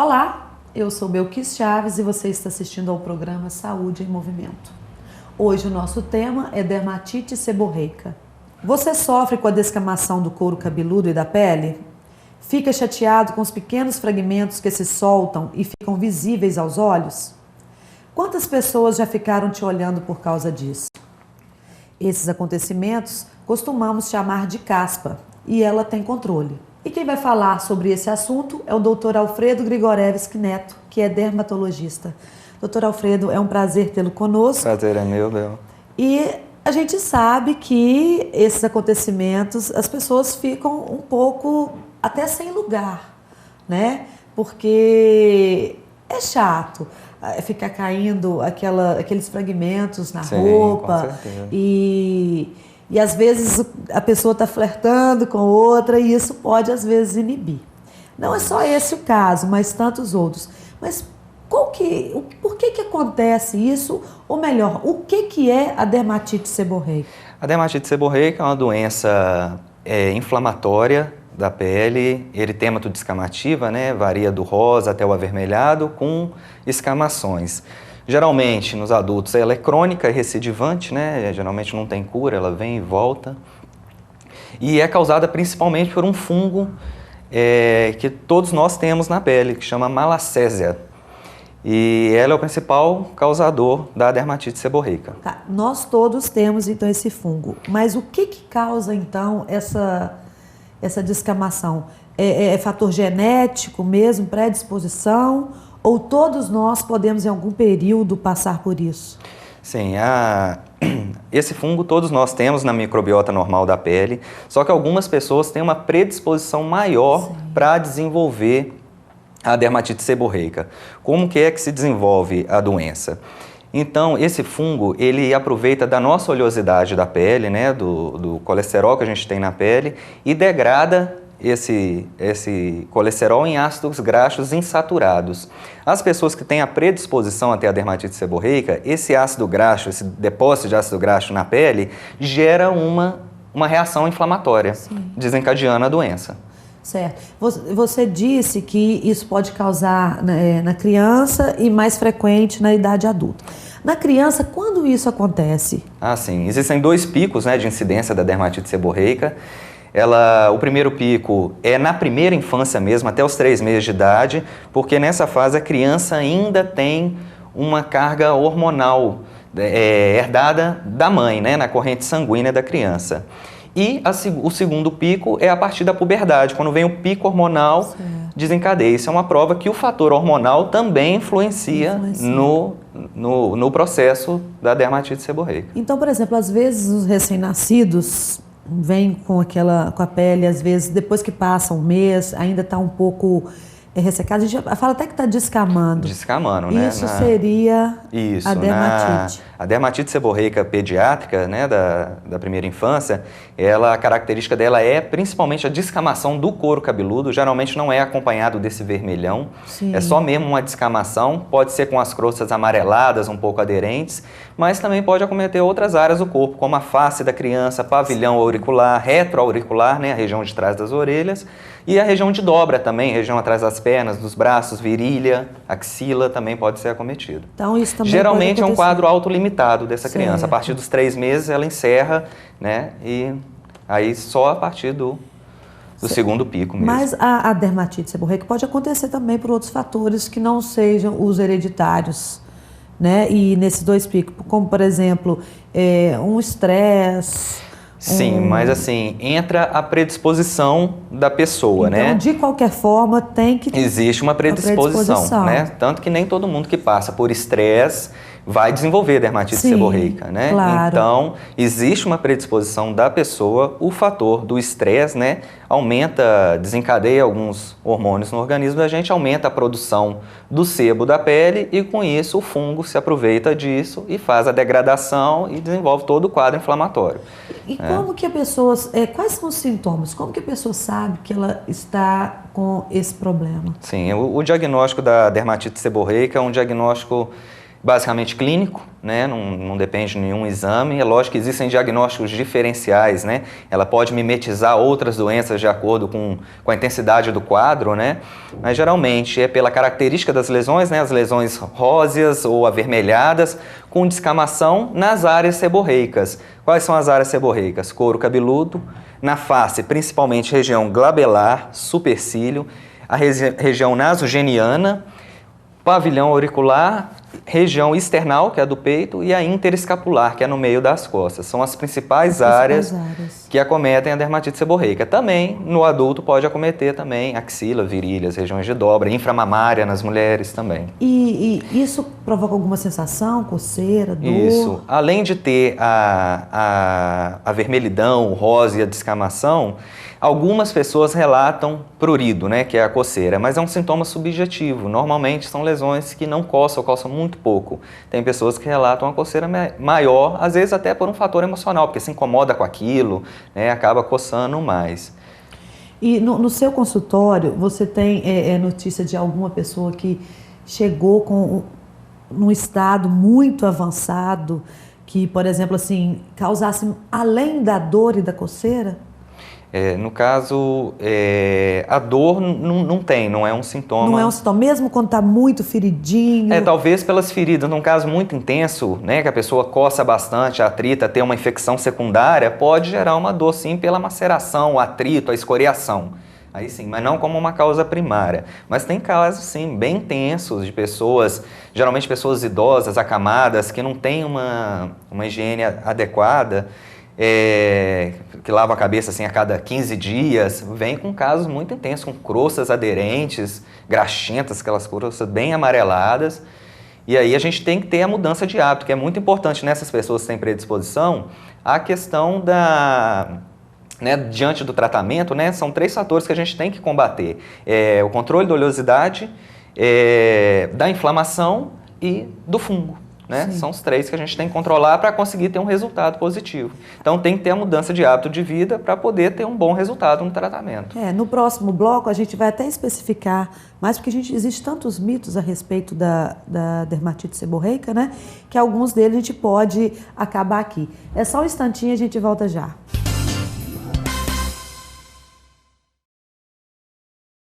Olá, eu sou Belkis Chaves e você está assistindo ao programa Saúde em Movimento. Hoje o nosso tema é dermatite seborreica. Você sofre com a descamação do couro cabeludo e da pele? Fica chateado com os pequenos fragmentos que se soltam e ficam visíveis aos olhos? Quantas pessoas já ficaram te olhando por causa disso? Esses acontecimentos costumamos chamar de caspa e ela tem controle. E quem vai falar sobre esse assunto é o Dr. Alfredo Grigorevski Neto, que é dermatologista. Dr. Alfredo, é um prazer tê-lo conosco. Prazer é meu, Bel. E a gente sabe que esses acontecimentos, as pessoas ficam um pouco até sem lugar, né? Porque é chato ficar caindo aqueles fragmentos na roupa. Com certeza. E às vezes a pessoa está flertando com outra e isso pode às vezes inibir. Não é só esse o caso, mas tantos outros. Mas por que acontece isso? Ou melhor, o que é a dermatite seborreica? A dermatite seborreica é uma doença inflamatória da pele, eritemato-descamativa, né? Varia do rosa até o avermelhado, com escamações. Geralmente, nos adultos, ela é crônica e recidivante, né? Geralmente não tem cura, ela vem e volta. E é causada principalmente por um fungo que todos nós temos na pele, que chama Malacésia. E ela é o principal causador da dermatite seborreica. Tá, nós todos temos, então, esse fungo. Mas o que causa, então, essa descamação? É fator genético mesmo, predisposição? Ou todos nós podemos, em algum período, passar por isso? Sim, esse fungo todos nós temos na microbiota normal da pele, só que algumas pessoas têm uma predisposição maior para desenvolver a dermatite seborreica. Como que é que se desenvolve a doença? Então, esse fungo, ele aproveita da nossa oleosidade da pele, né, do colesterol que a gente tem na pele, e degrada esse colesterol em ácidos graxos insaturados. As pessoas que têm a predisposição a ter a dermatite seborreica, esse ácido graxo, esse depósito de ácido graxo na pele, gera uma reação inflamatória, desencadeando a doença. Certo. Você disse que isso pode causar na criança e mais frequente na idade adulta. Na criança, quando isso acontece? Sim. Existem 2 picos, né, de incidência da dermatite seborreica. O primeiro pico é na primeira infância mesmo, até os 3 meses de idade, porque nessa fase a criança ainda tem uma carga hormonal herdada da mãe, né, na corrente sanguínea da criança. E o segundo pico é a partir da puberdade, quando vem o pico hormonal, desencadeia. Isso é uma prova que o fator hormonal também influencia. No processo da dermatite seborreica. Então, por exemplo, às vezes os recém-nascidos vêm com a pele, às vezes, depois que passa um mês, ainda está um pouco ressecado. A gente fala até que está descamando. Descamando, né? Isso seria a dermatite. A dermatite seborreica pediátrica, né, da primeira infância, a característica dela é principalmente a descamação do couro cabeludo. Geralmente não é acompanhado desse vermelhão. Sim. É só mesmo uma descamação. Pode ser com as crostas amareladas, um pouco aderentes, mas também pode acometer outras áreas do corpo, como a face da criança, pavilhão auricular, retroauricular, né, a região de trás das orelhas, e a região de dobra também, região atrás das pernas, dos braços, virilha, axila também pode ser acometido. Então, isso também geralmente é um quadro autolimitado dessa criança. Certo. A partir dos 3 meses ela encerra, né? E aí só a partir do segundo pico mesmo. Mas a dermatite seborreica pode acontecer também por outros fatores que não sejam os hereditários, né? E nesses 2 picos, como por exemplo, um estresse. Sim, mas assim, entra a predisposição da pessoa, então, né? Então, de qualquer forma, tem que... Existe uma predisposição, né? Tanto que nem todo mundo que passa por estresse vai desenvolver dermatite seborreica, né? Claro. Então, existe uma predisposição da pessoa, o fator do estresse, né? Desencadeia alguns hormônios no organismo da gente, aumenta a produção do sebo da pele e com isso o fungo se aproveita disso e faz a degradação e desenvolve todo o quadro inflamatório. E como que a pessoa, quais são os sintomas? Como que a pessoa sabe que ela está com esse problema? Sim, o diagnóstico da dermatite seborreica é um diagnóstico basicamente clínico, né? Não depende de nenhum exame. É lógico que existem diagnósticos diferenciais, né? Ela pode mimetizar outras doenças de acordo com a intensidade do quadro, né? Mas geralmente é pela característica das lesões, né? As lesões róseas ou avermelhadas, com descamação nas áreas seborreicas. Quais são as áreas seborreicas? Couro cabeludo, na face, principalmente região glabelar, supercílio, a região nasogeniana, pavilhão auricular, região external, que é a do peito, e a interescapular, que é no meio das costas. São as principais áreas que acometem a dermatite seborreica. Também, no adulto, pode acometer também axila, virilhas, regiões de dobra, inframamária nas mulheres também. E isso provoca alguma sensação, coceira, dor? Isso. Além de ter a vermelhidão, o rosa e a descamação, algumas pessoas relatam prurido, né, que é a coceira, mas é um sintoma subjetivo. Normalmente são lesões que não coçam, coçam muito pouco. Tem pessoas que relatam uma coceira maior, às vezes até por um fator emocional, porque se incomoda com aquilo, né, acaba coçando mais. E no seu consultório, você tem notícia de alguma pessoa que chegou num estado muito avançado, que, por exemplo, assim, causasse além da dor e da coceira? No caso, a dor não é um sintoma. Não é um sintoma, mesmo quando está muito feridinho? Talvez pelas feridas, num caso muito intenso, né, que a pessoa coça bastante, a atrita, tem uma infecção secundária, pode gerar uma dor sim pela maceração, o atrito, a escoriação. Aí sim, mas não como uma causa primária. Mas tem casos sim, bem intensos de pessoas, geralmente pessoas idosas, acamadas, que não têm uma higiene adequada, que lava a cabeça assim a cada 15 dias, vem com casos muito intensos, com croças aderentes, graxentas, aquelas croças bem amareladas. E aí a gente tem que ter a mudança de hábito, que é muito importante nessas pessoas que têm predisposição, a questão diante do tratamento, né, são 3 fatores que a gente tem que combater. O controle da oleosidade, da inflamação e do fungo. Né? São os 3 que a gente tem que controlar para conseguir ter um resultado positivo. Então tem que ter a mudança de hábito de vida para poder ter um bom resultado no tratamento. No próximo bloco a gente vai até especificar, mas porque existe tantos mitos a respeito da dermatite seborreica, né? Que alguns deles a gente pode acabar aqui. É só um instantinho e a gente volta já.